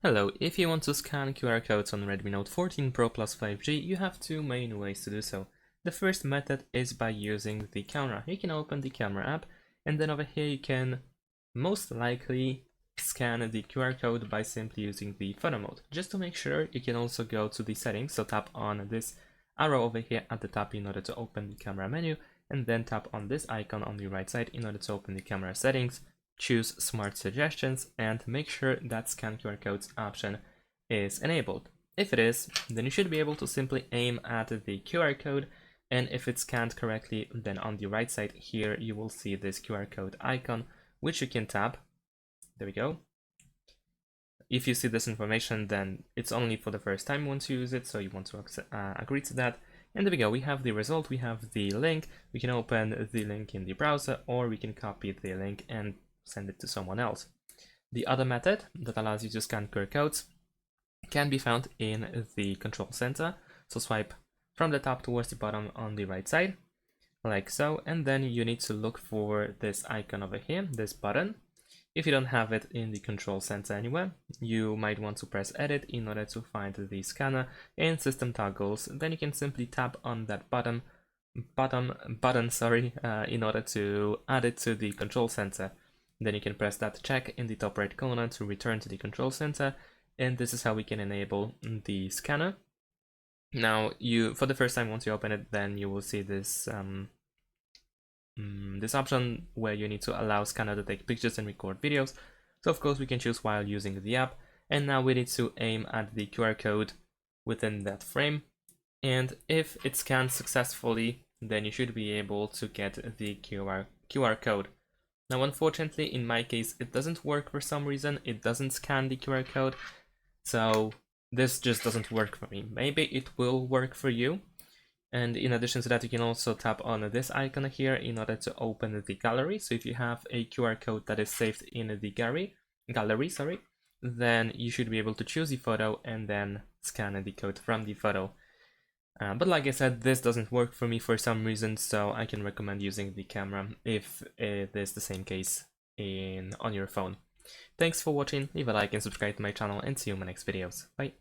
Hello, if you want to scan QR codes on Redmi Note 14 Pro Plus 5G, you have two main ways to do so. The first method is by using the camera. You can open the camera app, and then over here you can most likely scan the QR code by simply using the photo mode. Just to make sure, you can also go to the settings, so tap on this arrow over here at the top in order to open the camera menu, and then tap on this icon on the right side in order to open the camera settings. Choose Smart Suggestions and make sure that Scan QR Codes option is enabled. If it is, then you should be able to simply aim at the QR code, and if it's scanned correctly, then on the right side here you will see this QR code icon, which you can tap. There we go. If you see this information, then it's only for the first time you want to use it, so you want to agree to that. And there we go, we have the result, we have the link. We can open the link in the browser, or we can copy the link and send it to someone else. The other method that allows you to scan QR codes can be found in the control center. So swipe from the top towards the bottom on the right side, like so, and then you need to look for this icon over here, this button. If you don't have it in the control center anywhere, you might want to press edit in order to find the scanner in system toggles. Then you can simply tap on that button, in order to add it to the control center. Then you can press that check in the top right corner to return to the control center, and this is how we can enable the scanner. Now, for the first time, once you open it, then you will see this this option where you need to allow scanner to take pictures and record videos. So of course we can choose while using the app, and now we need to aim at the QR code within that frame, and if it scans successfully, then you should be able to get the QR code. Now, unfortunately, in my case, it doesn't work for some reason. It doesn't scan the QR code, so this just doesn't work for me. Maybe it will work for you. And in addition to that, you can also tap on this icon here in order to open the gallery. So if you have a QR code that is saved in the gallery, then you should be able to choose the photo and then scan the code from the photo. But like I said, this doesn't work for me for some reason, so I can recommend using the camera if it is the same case on your phone. Thanks for watching, leave a like and subscribe to my channel, and see you in my next videos. Bye!